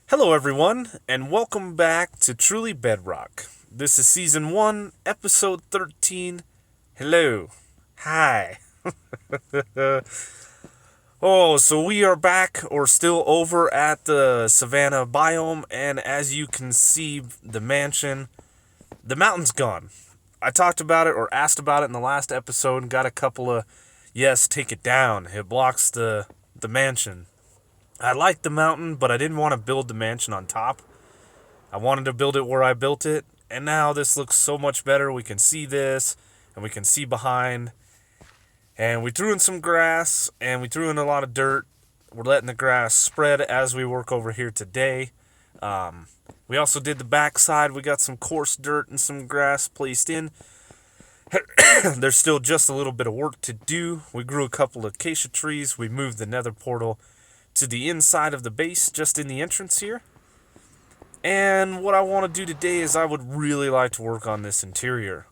Hello, everyone, and welcome back to Truly Bedrock. This is Season 1, Episode 13. Hello. Hi. So we are back, or still over at the Savannah biome, and as you can see, the mountain's gone. I talked about it, or asked about it in the last episode, and got a couple of, yes, take it down. It blocks the mansion. I liked the mountain, but I didn't want to build the mansion on top. I wanted to build it where I built it, and now this looks so much better. We can see this, and we can see behind. And we threw in some grass, and we threw in a lot of dirt. We're letting the grass spread as we work over here today. We also did the backside. We got some coarse dirt and some grass placed in. There's still just a little bit of work to do. We grew a couple of acacia trees. We moved the nether portal to the inside of the base, just in the entrance here. And what I want to do today is I would really like to work on this interior.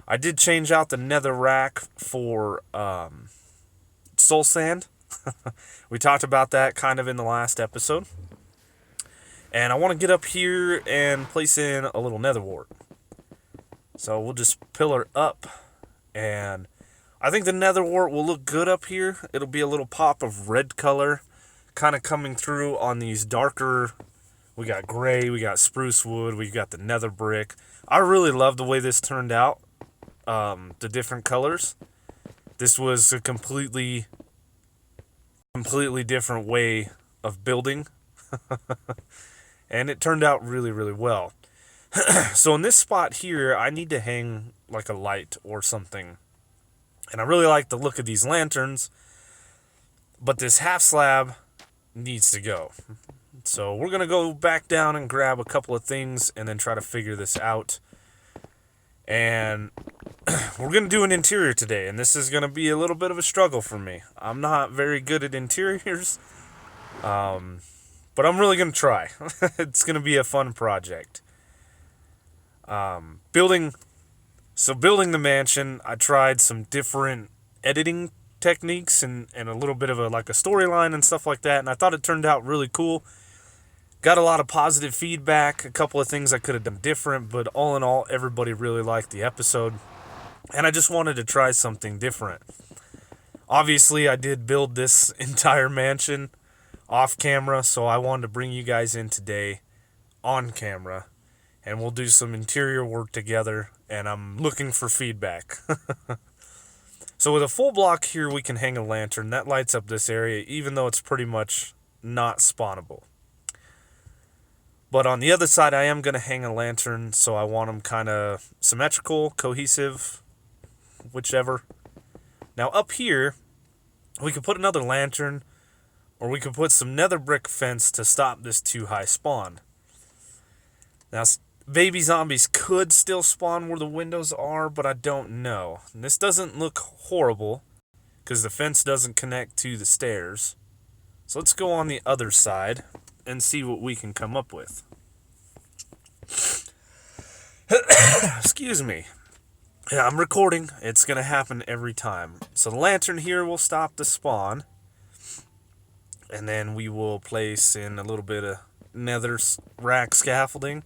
I did change out the nether rack for soul sand. We talked about that kind of in the last episode. And I want to get up here and place in a little nether wart. So we'll just pillar up, and I think the nether wart will look good up here. It'll be a little pop of red color kind of coming through on these darker. We got gray, we got spruce wood, we got the nether brick. I really love the way this turned out. The different colors. This was a completely different way of building. And it turned out really, really well. So in this spot here, I need to hang like a light or something. And I really like the look of these lanterns. But this half slab needs to go. So we're going to go back down and grab a couple of things and then try to figure this out. And we're going to do an interior today, and this is going to be a little bit of a struggle for me. I'm not very good at interiors, but I'm really going to try. It's going to be a fun project. Building the mansion, I tried some different editing techniques and a little bit of a storyline and stuff like that, and I thought it turned out really cool. Got a lot of positive feedback, a couple of things I could have done different, but all in all, everybody really liked the episode, and I just wanted to try something different. Obviously, I did build this entire mansion off camera, so I wanted to bring you guys in today on camera, and we'll do some interior work together, and I'm looking for feedback. So with a full block here, we can hang a lantern. That lights up this area, even though it's pretty much not spawnable. But on the other side, I am going to hang a lantern, so I want them kind of symmetrical, cohesive, whichever. Now up here, we could put another lantern, or we could put some nether brick fence to stop this too high spawn. Now, baby zombies could still spawn where the windows are, but I don't know. And this doesn't look horrible, because the fence doesn't connect to the stairs. So let's go on the other side and see what we can come up with. Excuse me. Yeah, I'm recording. It's going to happen every time. So the lantern here will stop the spawn. And then we will place in a little bit of nether rack scaffolding.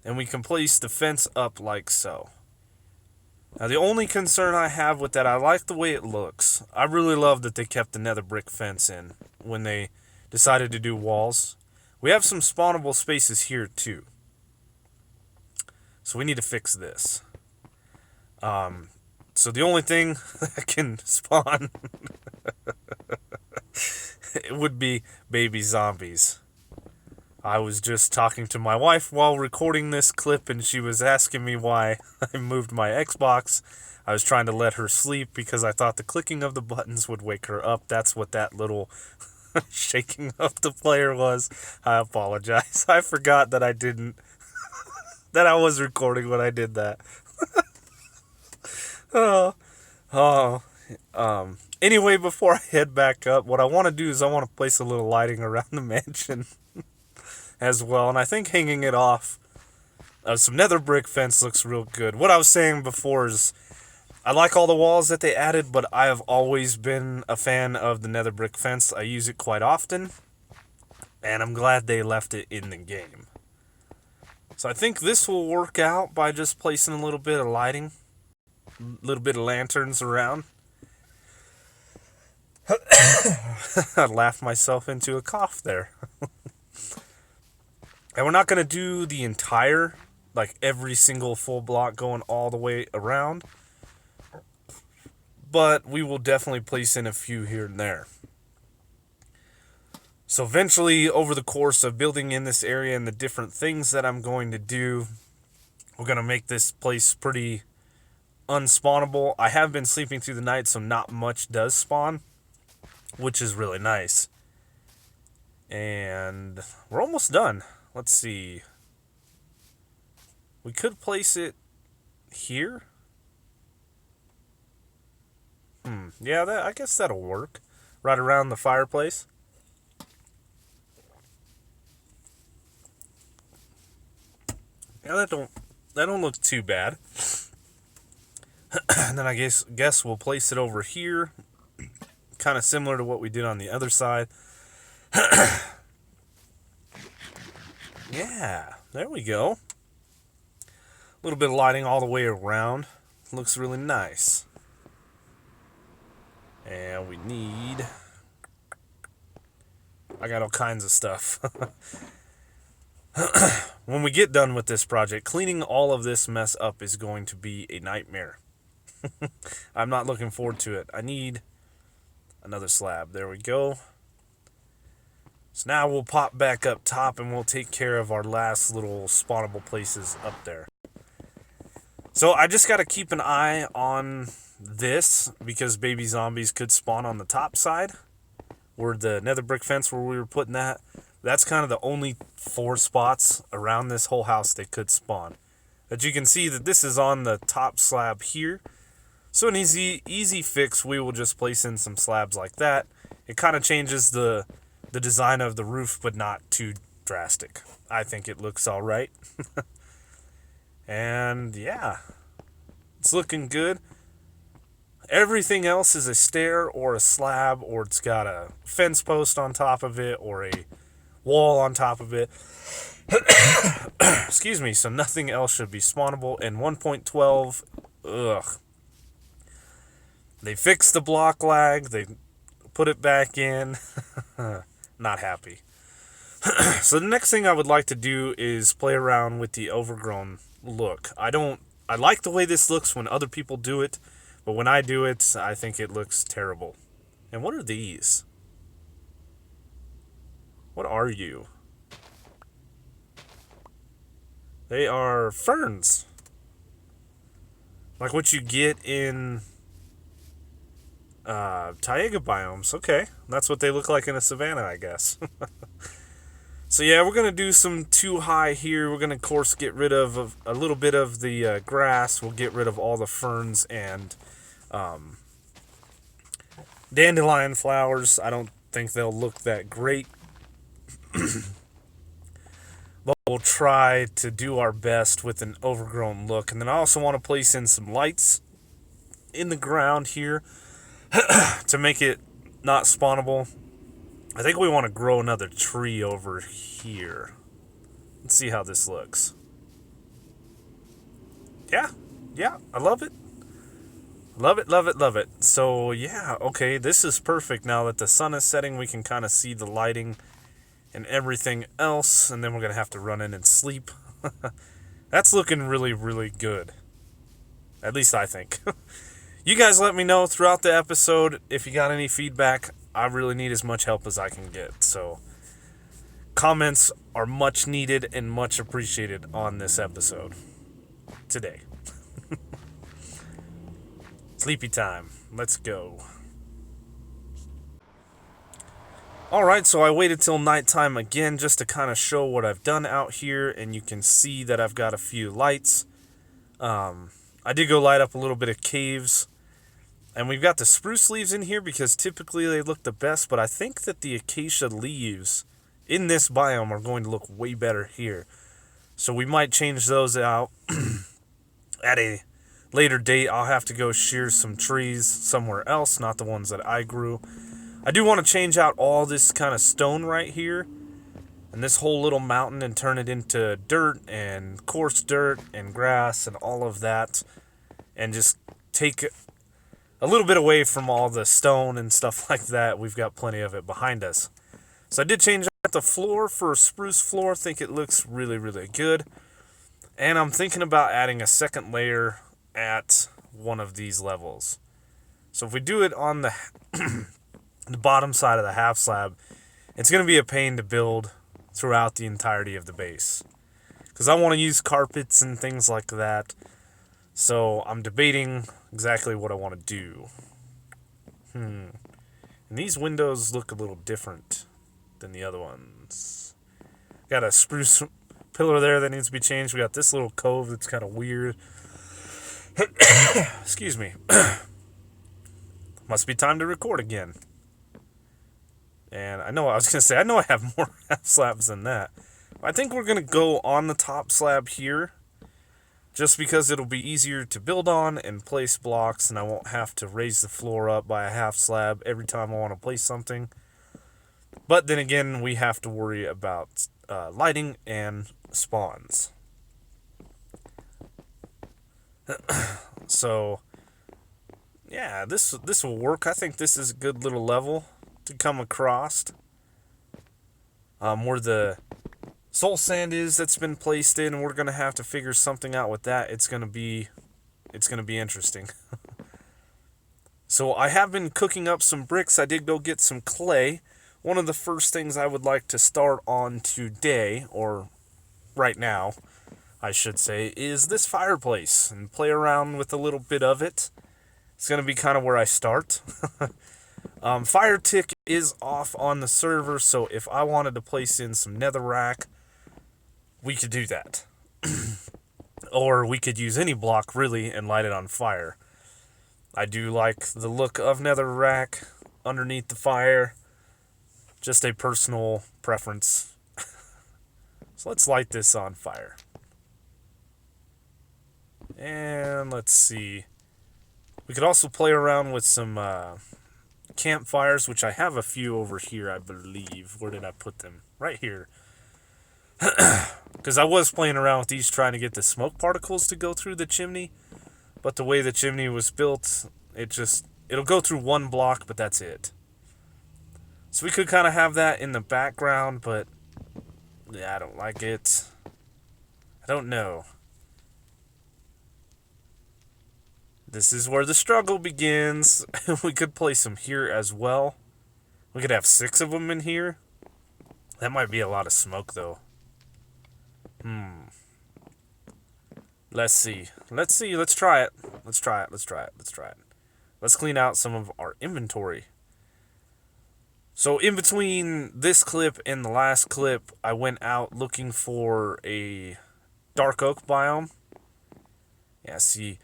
And we can place the fence up like so. Now the only concern I have with that, I like the way it looks. I really love that they kept the nether brick fence in when they decided to do walls. We have some spawnable spaces here too. So we need to fix this. So the only thing that can spawn it would be baby zombies. I was just talking to my wife while recording this clip, and she was asking me why I moved my Xbox. I was trying to let her sleep because I thought the clicking of the buttons would wake her up. That's what that little shaking of the player was. I apologize. I forgot that I didn't that I was recording when I did that. Anyway, before I head back up, what I want to do is I want to place a little lighting around the mansion as well, and I think hanging it off some nether brick fence looks real good. What I was saying before is I like all the walls that they added, but I have always been a fan of the nether brick fence. I use it quite often, And I'm glad they left it in the game. So I think this will work out by just placing a little bit of lighting, a little bit of lanterns around. I laughed myself into a cough there. And we're not going to do the entire, like every single full block going all the way around. But we will definitely place in a few here and there. So eventually, over the course of building in this area and the different things that I'm going to do, we're going to make this place pretty unspawnable. I have been sleeping through the night, so not much does spawn, which is really nice. And we're almost done. Let's see. We could place it here. Yeah, I guess that'll work. Right around the fireplace. Yeah, that don't look too bad. And then I guess we'll place it over here, kind of similar to what we did on the other side. Yeah, there we go. A little bit of lighting all the way around. Looks really nice. And we need... I got all kinds of stuff. When we get done with this project, cleaning all of this mess up is going to be a nightmare. I'm not looking forward to it. I need another slab. There we go. So now we'll pop back up top and we'll take care of our last little spawnable places up there. So I just got to keep an eye on this because baby zombies could spawn on the top side where the nether brick fence where we were putting that. That's kind of the only 4 spots around this whole house they could spawn. But you can see that this is on the top slab here. So an easy fix, we will just place in some slabs like that. It kind of changes the design of the roof, but not too drastic. I think it looks all right. And yeah, it's looking good. Everything else is a stair or a slab, or it's got a fence post on top of it, or a wall on top of it. Excuse me, so nothing else should be spawnable. And 1.12, ugh. They fixed the block lag, they put it back in. Not happy. So the next thing I would like to do is play around with the overgrown look. I like the way this looks when other people do it, but when I do it, I think it looks terrible. And what are these? What are you? They are ferns. Like what you get in taiga biomes. Okay, that's what they look like in a savanna, I guess. So yeah, we're going to do some too high here. We're going to, of course, get rid of a little bit of the grass. We'll get rid of all the ferns and dandelion flowers. I don't think they'll look that great. But we'll try to do our best with an overgrown look. And then I also want to place in some lights in the ground here to make it not spawnable. I think we want to grow another tree over here. Let's see how this looks. Yeah, I love it. Love it, love it, love it. So, yeah, okay, this is perfect. Now that the sun is setting, we can kind of see the lighting and everything else. And then we're going to have to run in and sleep. That's looking really, really good. At least I think. You guys let me know throughout the episode if you got any feedback. I really need as much help as I can get. So, comments are much needed and much appreciated on this episode today. Sleepy time. Let's go. Alright, so I waited till nighttime again just to kind of show what I've done out here, and you can see that I've got a few lights. I did go light up a little bit of caves, and we've got the spruce leaves in here because typically they look the best, but I think that the acacia leaves in this biome are going to look way better here. So we might change those out at a later date. I'll have to go shear some trees somewhere else, not the ones that I grew. I do want to change out all this kind of stone right here. and this whole little mountain and turn it into dirt and coarse dirt and grass and all of that, and just take a little bit away from all the stone and stuff like that. We've got plenty of it behind us. So I did change out the floor for a spruce floor. I think it looks really, really good. And I'm thinking about adding a second layer at one of these levels. So if we do it on the bottom side of the half slab, it's going to be a pain to build throughout the entirety of the base, because I want to use carpets and things like that. So I'm debating exactly what I want to do. And these windows look a little different than the other ones. Got a spruce pillar there that needs to be changed. We got this little cove that's kind of weird. Excuse me. Must be time to record again. And I know I have more half slabs than that. I think we're going to go on the top slab here, just because it'll be easier to build on and place blocks, and I won't have to raise the floor up by a half slab every time I want to place something. But then again, we have to worry about lighting and spawns. So, yeah, this will work. I think this is a good little level to come across. Where the soul sand is that's been placed in, and we're gonna have to figure something out with that. It's gonna be interesting. So I have been cooking up some bricks. I did go get some clay. One of the first things I would like to start on today, or right now, I should say, is this fireplace, and play around with a little bit of it. It's gonna be kind of where I start. Fire tick is off on the server, so if I wanted to place in some netherrack, we could do that. Or we could use any block, really, and light it on fire. I do like the look of netherrack underneath the fire. Just a personal preference. So let's light this on fire. And let's see. We could also play around with some campfires, which I have a few over here, I believe. Where did I put them? Right here. Because I was playing around with these, trying to get the smoke particles to go through the chimney. But the way the chimney was built, it'll go through one block, but that's it. So we could kind of have that in the background, but yeah, I don't like it. I don't know. This is where the struggle begins. We could place them here as well. We could have 6 of them in here. That might be a lot of smoke, though. Let's see. Let's try it. Let's clean out some of our inventory. So in between this clip and the last clip, I went out looking for a dark oak biome. Yeah, see,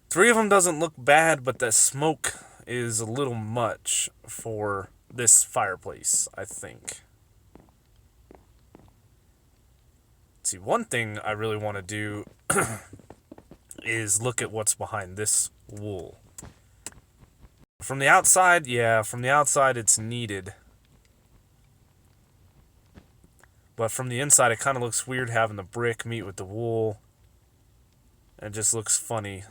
3 of them doesn't look bad, but the smoke is a little much for this fireplace, I think. See, one thing I really want to do is look at what's behind this wool. From the outside, it's needed. But from the inside, it kind of looks weird having the brick meet with the wool. It just looks funny.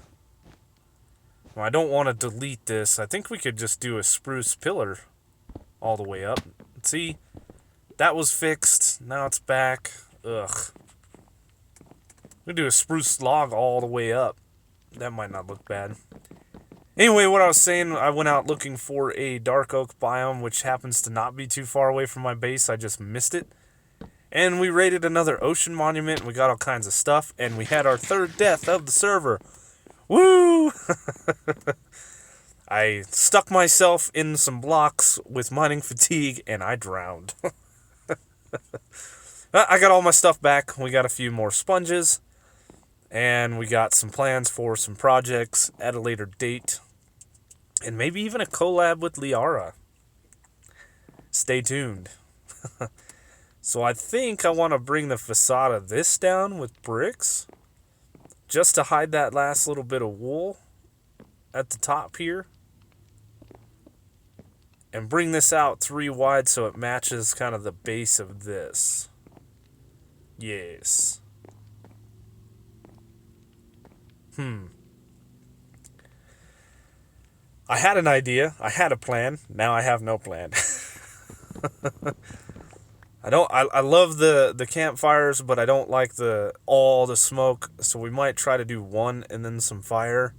Well, I don't want to delete this. I think we could just do a spruce pillar all the way up. See, that was fixed. Now it's back. Ugh. We do a spruce log all the way up. That might not look bad. Anyway, what I was saying, I went out looking for a dark oak biome, which happens to not be too far away from my base. I just missed it. And we raided another ocean monument, and we got all kinds of stuff, and we had our 3rd death of the server. Woo! I stuck myself in some blocks with mining fatigue, and I drowned. I got all my stuff back. We got a few more sponges, and we got some plans for some projects at a later date, and maybe even a collab with Liara. Stay tuned. So I think I want to bring the facade of this down with bricks, just to hide that last little bit of wool at the top here, and bring this out 3 wide so it matches kind of the base of this. Yes. Hmm. I had an idea. I had a plan. Now I have no plan. I love the campfires, but I don't like the all the smoke. So we might try to do one and then some fire.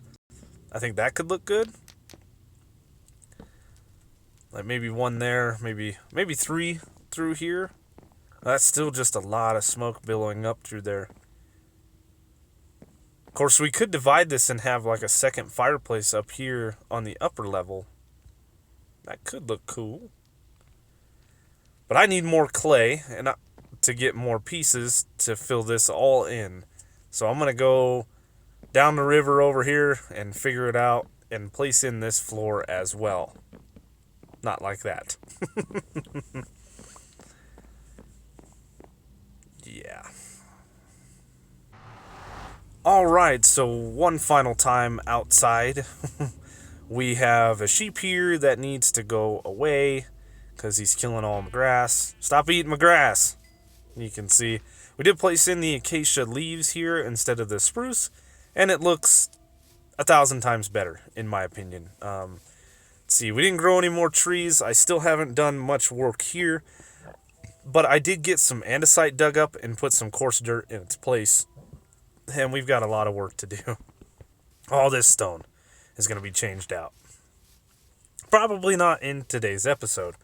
I think that could look good. Like maybe one there, maybe three through here. That's still just a lot of smoke billowing up through there. Of course, we could divide this and have like a second fireplace up here on the upper level. That could look cool. But I need more clay to get more pieces to fill this all in. So I'm going to go down the river over here and figure it out and place in this floor as well. Not like that. Yeah. Alright, so one final time outside. We have a sheep here that needs to go away because he's killing all my grass. Stop eating my grass! You can see we did place in the acacia leaves here instead of the spruce, and it looks 1,000 times better, in my opinion. Let's see, we didn't grow any more trees. I still haven't done much work here, but I did get some andesite dug up and put some coarse dirt in its place, and we've got a lot of work to do. All this stone is going to be changed out. Probably not in today's episode,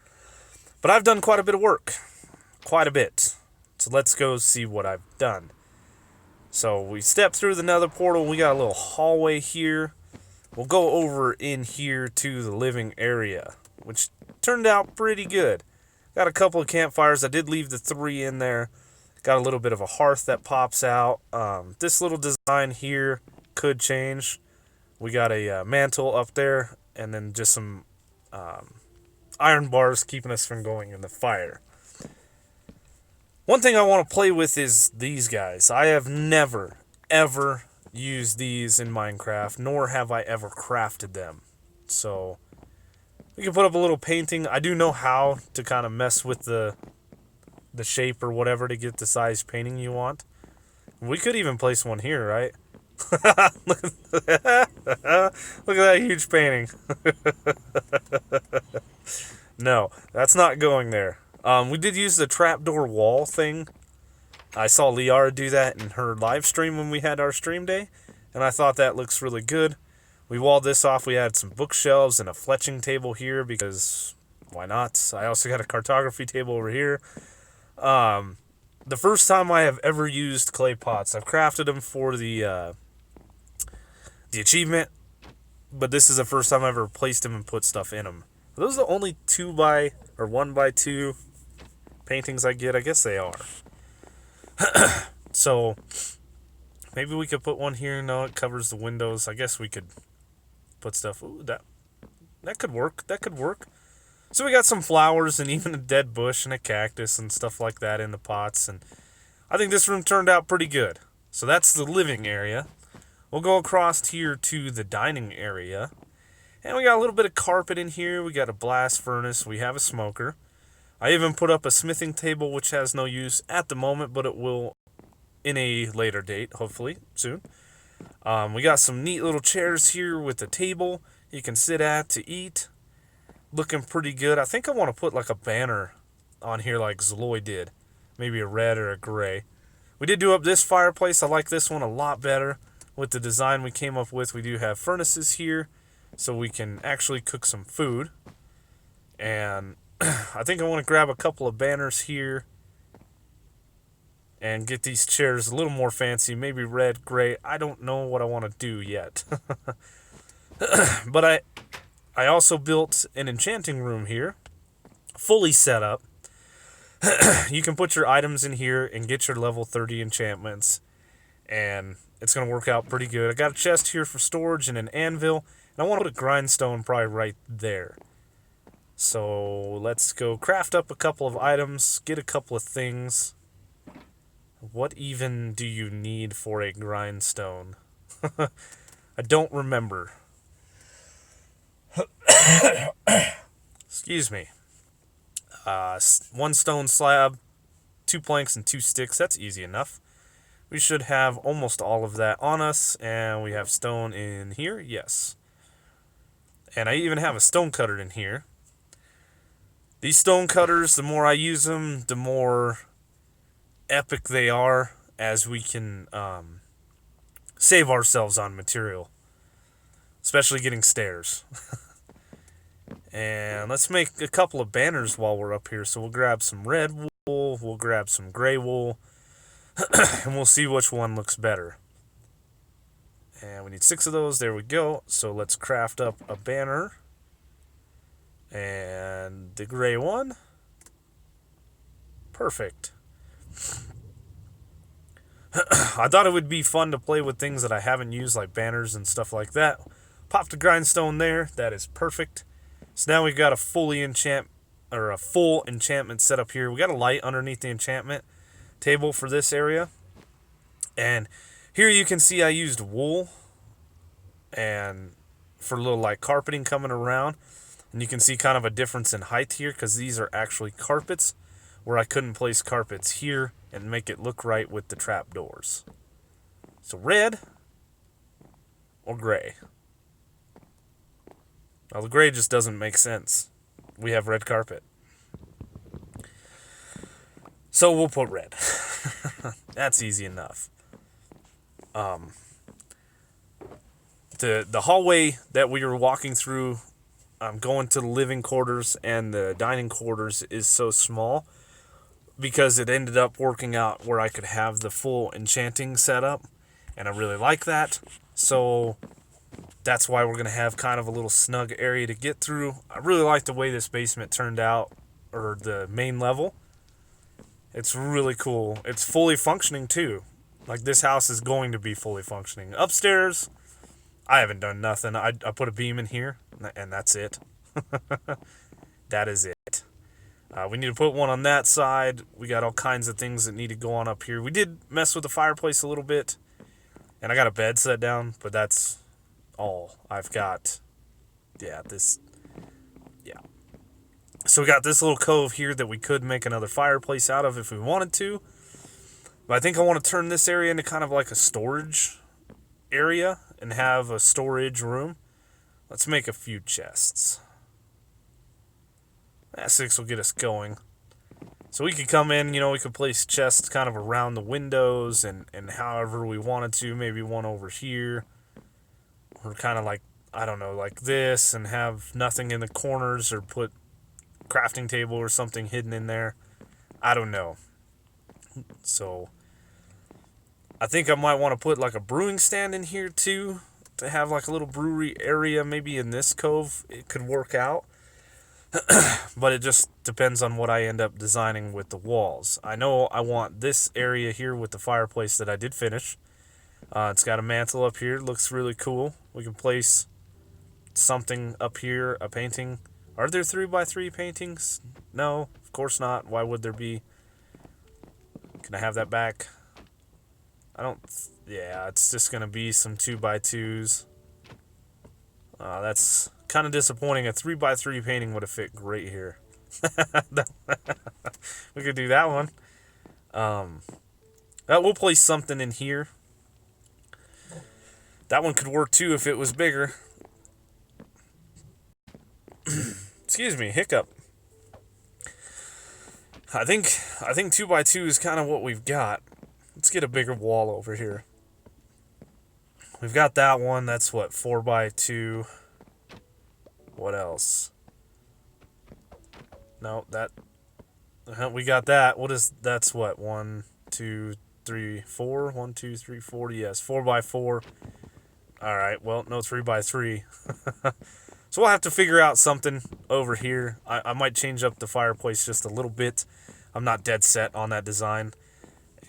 but I've done quite a bit of work. Quite a bit. So let's go see what I've done. So we step through the nether portal. We got a little hallway here. We'll go over in here to the living area, which turned out pretty good. Got a couple of campfires. I did leave the 3 in there. Got a little bit of a hearth that pops out. This little design here could change. We got a mantle up there, and then just some iron bars keeping us from going in the fire. One thing I want to play with is these guys. I have never, ever used these in Minecraft, nor have I ever crafted them. So, we can put up a little painting. I do know how to kind of mess with the shape or whatever to get the size painting you want. We could even place one here, right? Look at that huge painting. No, that's not going there. We did use the trapdoor wall thing. I saw Liara do that in her live stream when we had our stream day, and I thought that looks really good. We walled this off. We had some bookshelves and a fletching table here because why not? I also got a cartography table over here. The first time I have ever used clay pots. I've crafted them for the achievement, but this is the first time I've ever placed them and put stuff in them. Are those the only 1x2 paintings I get? I guess they are. So maybe we could put one here. No, it covers the windows. I guess we could put stuff. Ooh, that could work. That could work. So we got some flowers and even a dead bush and a cactus and stuff like that in the pots. And I think this room turned out pretty good. So that's the living area. We'll go across here to the dining area. And we got a little bit of carpet in here. We got a blast furnace. We have a smoker. I even put up a smithing table, which has no use at the moment, but it will in a later date, hopefully, soon. We got some neat little chairs here with a table you can sit at to eat. Looking pretty good. I think I want to put like a banner on here like Zaloy did. Maybe a red or a gray. We did do up this fireplace. I like this one a lot better with the design we came up with. We do have furnaces here, so we can actually cook some food. And I think I want to grab a couple of banners here and get these chairs a little more fancy. Maybe red, gray. I don't know what I want to do yet. But I also built an enchanting room here, fully set up. You can put your items in here and get your level 30 enchantments, and it's going to work out pretty good. I got a chest here for storage and an anvil, and I want to put a grindstone probably right there. So let's go craft up a couple of items, get a couple of things. What even do you need for a grindstone? I don't remember. Excuse me. One stone slab, 2 planks and 2 sticks. That's easy enough. We should have almost all of that on us, and we have stone in here. Yes. And I even have a stone cutter in here. These stone cutters, the more I use them, the more epic they are, as we can save ourselves on material, especially getting stairs. And let's make a couple of banners while we're up here. So we'll grab some red wool, we'll grab some gray wool, and we'll see which one looks better. And we need 6 of those. There we go. So let's craft up a banner. And the gray one. Perfect. I thought it would be fun to play with things that I haven't used, like banners and stuff like that. Pop the grindstone there. That is perfect. So now we've got a full enchantment set up here. We got a light underneath the enchantment table for this area. And here you can see I used wool and for a little like carpeting coming around. And you can see kind of a difference in height here because these are actually carpets, where I couldn't place carpets here and make it look right with the trapdoors. So red or gray? Well, the gray just doesn't make sense. We have red carpet. So we'll put red. That's easy enough. The hallway that we were walking through, going to the living quarters and the dining quarters, is so small because it ended up working out where I could have the full enchanting setup, and I really like that. So that's why we're going to have kind of a little snug area to get through. I really like the way this basement turned out, or the main level. It's really cool. It's fully functioning too. Like, this house is going to be fully functioning. Upstairs, I haven't done nothing. I put a beam in here, and that's it. That is it. We need to put one on that side. We got all kinds of things that need to go on up here. We did mess with the fireplace a little bit, and I got a bed set down, but that's all I've got. Yeah. So we got this little cove here that we could make another fireplace out of if we wanted to. But I think I want to turn this area into kind of like a storage area and have a storage room. Let's make a few chests. That 6 will get us going. So we could come in, we could place chests kind of around the windows and however we wanted to. Maybe one over here. Or kind of like, I don't know, like this, and have nothing in the corners, or put crafting table or something hidden in there. I don't know. So I think I might want to put like a brewing stand in here too, to have like a little brewery area. Maybe in this cove it could work out. But it just depends on what I end up designing with the walls. I know I want this area here with the fireplace that I did finish. It's got a mantle up here. It looks really cool. We can place something up here, a painting. Are there 3x3 paintings? No, of course not. Why would there be? Can I have that back? Yeah, it's just going to be some 2x2s. That's kind of disappointing. A 3x3 painting would have fit great here. We could do that one. We'll place something in here. That one could work too if it was bigger. Excuse me, hiccup. I think 2x2 is kind of what we've got. Let's get a bigger wall over here. We've got that one. That's what, 4x2. What else? No, that. We got that. That's what? 1, 2, 3, 4. 1, 2, 3, 4. Yes, 4x4. All right. Well, no 3x3. So we'll have to figure out something over here. I might change up the fireplace just a little bit. I'm not dead set on that design.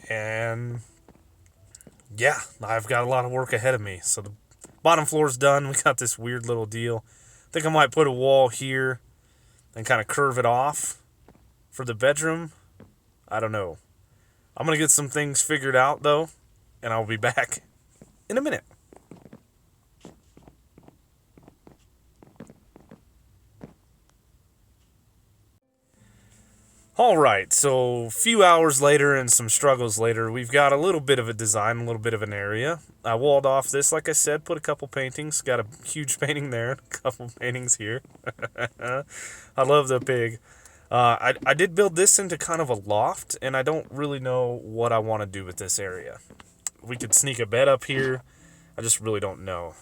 And yeah, I've got a lot of work ahead of me. So the bottom floor's done. We got this weird little deal. I think I might put a wall here and kind of curve it off for the bedroom. I don't know. I'm going to get some things figured out, though, and I'll be back in a minute. All right, so a few hours later and some struggles later, we've got a little bit of a design, a little bit of an area. I walled off this, like I said, put a couple paintings. Got a huge painting there, a couple paintings here. I love the pig. I did build this into kind of a loft, and I don't really know what I want to do with this area. We could sneak a bed up here. I just really don't know.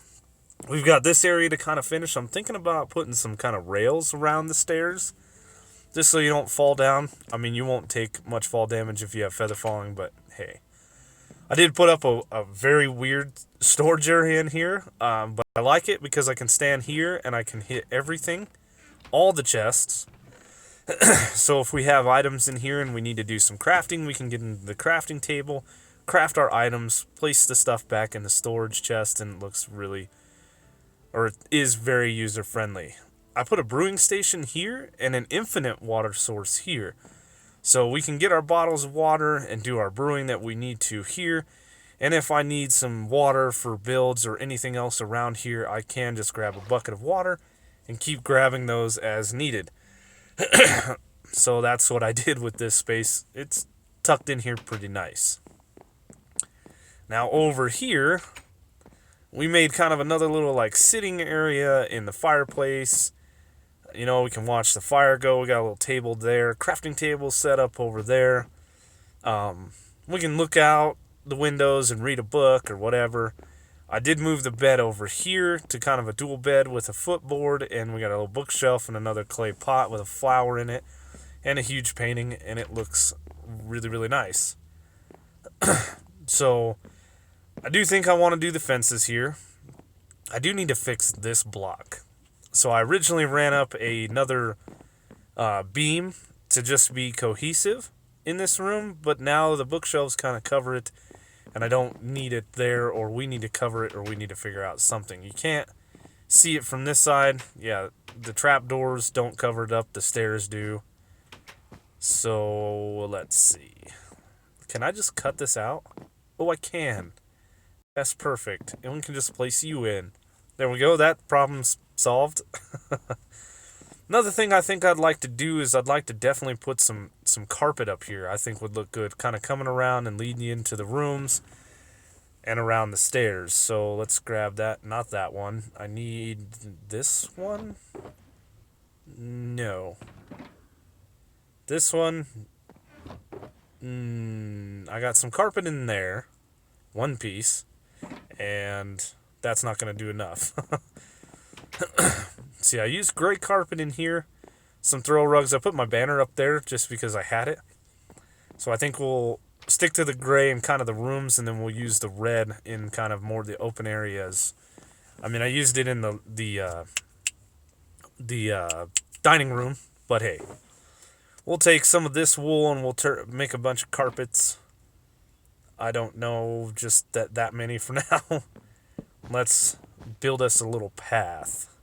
We've got this area to kind of finish. I'm thinking about putting some kind of rails around the stairs, just so you don't fall down. I mean, you won't take much fall damage if you have feather falling, but hey. I did put up a very weird storage area in here, but I like it because I can stand here and I can hit everything, all the chests. So if we have items in here and we need to do some crafting, we can get into the crafting table, craft our items, place the stuff back in the storage chest, and it looks really, or it is very user-friendly. I put a brewing station here and an infinite water source here. So we can get our bottles of water and do our brewing that we need to here. And if I need some water for builds or anything else around here, I can just grab a bucket of water and keep grabbing those as needed. So that's what I did with this space. It's tucked in here pretty nice. Now over here, we made kind of another little like sitting area in the fireplace. You know, we can watch the fire go. We got a little table there. Crafting table set up over there. We can look out the windows and read a book or whatever. I did move the bed over here to kind of a dual bed with a footboard, and we got a little bookshelf and another clay pot with a flower in it and a huge painting, and it looks really, really nice. So I do think I want to do the fences here. I do need to fix this block. So I originally ran up another beam to just be cohesive in this room, but now the bookshelves kind of cover it, and I don't need it there, or we need to cover it, or we need to figure out something. You can't see it from this side. Yeah, the trapdoors don't cover it up, the stairs do. So let's see. Can I just cut this out? Oh, I can. That's perfect. And we can just place you in. There we go. That problem's solved. Another thing I think I'd like to do is I'd like to definitely put some carpet up here. I think would look good, kind of coming around and leading you into the rooms and around the stairs. So let's grab that. Not that one. I need this one. No. This one. I got some carpet in there. One piece. And that's not going to do enough. See, I used gray carpet in here, some throw rugs. I put my banner up there just because I had it. So I think we'll stick to the gray in kind of the rooms, and then we'll use the red in kind of more the open areas. I mean, I used it in the dining room, but hey. We'll take some of this wool and we'll make a bunch of carpets. I don't know just that many for now. Let's build us a little path.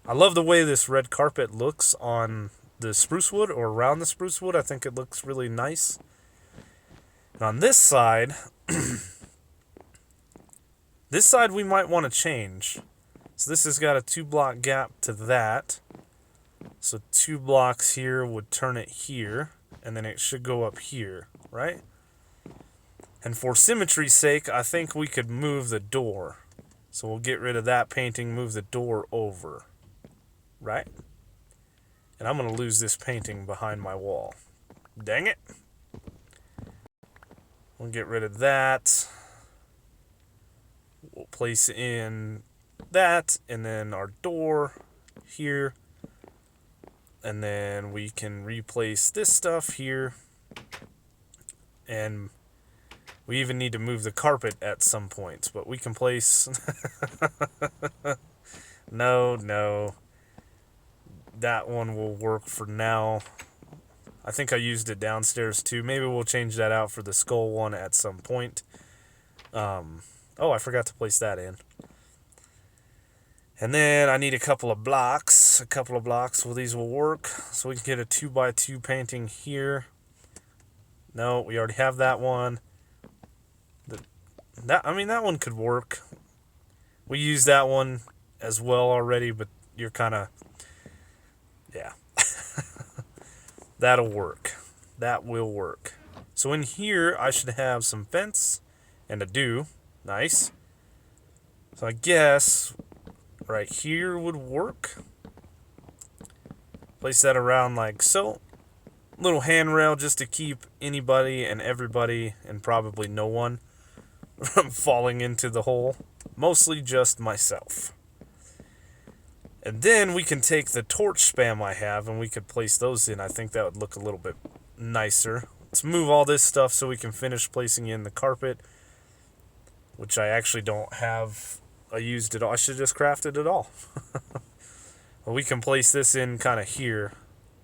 I love the way this red carpet looks on the spruce wood or around the spruce wood. I think it looks really nice. And on this side, this side we might want to change. So this has got a 2-block gap to that. So 2 blocks here would turn it here, and then it should go up here, right? And for symmetry's sake, I think we could move the door. So we'll get rid of that painting, move the door over. Right? And I'm going to lose this painting behind my wall. Dang it. We'll get rid of that. We'll place in that, and then our door here. And then we can replace this stuff here. And we even need to move the carpet at some point. But we can place... No. That one will work for now. I think I used it downstairs too. Maybe we'll change that out for the skull one at some point. Oh, I forgot to place that in. And then I need a couple of blocks. Well, these will work. So we can get a 2x2 painting here. No, we already have that one. That one could work. We used that one as well already, but you're kind of... Yeah. That'll work. That will work. So in here, I should have some fence and a do. Nice. So I guess right here would work. Place that around like so. Little handrail just to keep anybody and everybody and probably no one from falling into the hole. Mostly just myself. And then we can take the torch spam I have and we could place those in. I think that would look a little bit nicer. Let's move all this stuff so we can finish placing in the carpet, which I actually don't have. I used it all. I should have just crafted it all. Well, we can place this in kind of here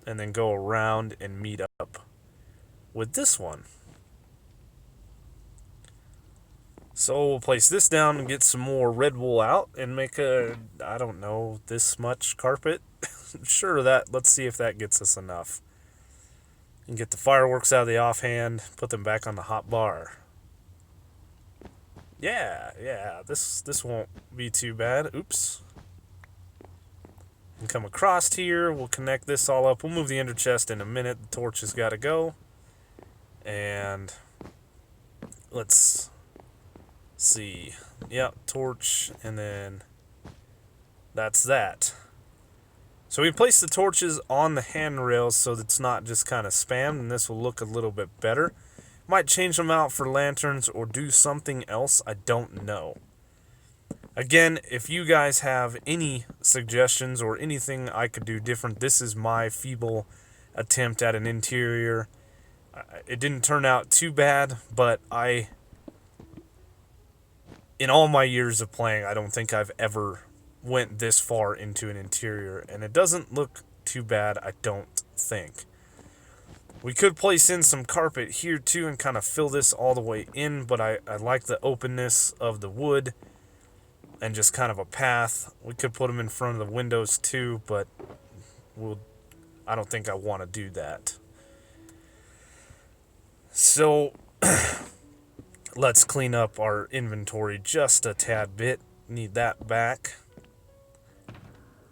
and then go around and meet up with this one. So we'll place this down and get some more red wool out and make a, I don't know, this much carpet. Sure, let's see if that gets us enough. And get the fireworks out of the offhand, put them back on the hot bar. Yeah, this won't be too bad. Oops. And come across here, we'll connect this all up. We'll move the ender chest in a minute. The torch has got to go. And let's see. Yep, torch, and then that's that. So we place the torches on the handrails so that it's not just kind of spammed, and this will look a little bit better. Might change them out for lanterns or do something else. I don't know. Again, if you guys have any suggestions or anything I could do different, this is my feeble attempt at an interior. It didn't turn out too bad, but in all my years of playing, I don't think I've ever went this far into an interior, and it doesn't look too bad, I don't think. We could place in some carpet here too and kind of fill this all the way in, but I like the openness of the wood and just kind of a path. We could put them in front of the windows too, but I don't think I want to do that. So let's clean up our inventory just a tad bit. Need that back.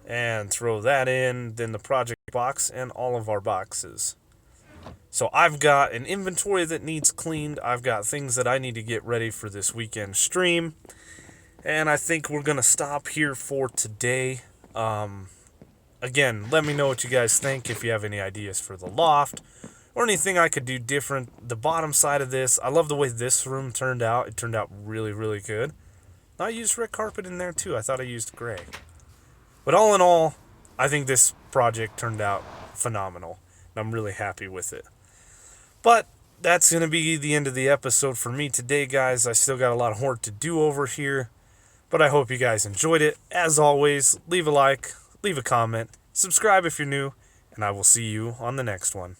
And throw that in, then the project box and all of our boxes. So I've got an inventory that needs cleaned. I've got things that I need to get ready for this weekend stream. And I think we're going to stop here for today. Again, let me know what you guys think if you have any ideas for the loft or anything I could do different. The bottom side of this, I love the way this room turned out. It turned out really, really good. I used red carpet in there too. I thought I used gray. But all in all, I think this project turned out phenomenal. And I'm really happy with it. But that's going to be the end of the episode for me today, guys. I still got a lot of work to do over here. But I hope you guys enjoyed it. As always, leave a like, leave a comment, subscribe if you're new, and I will see you on the next one.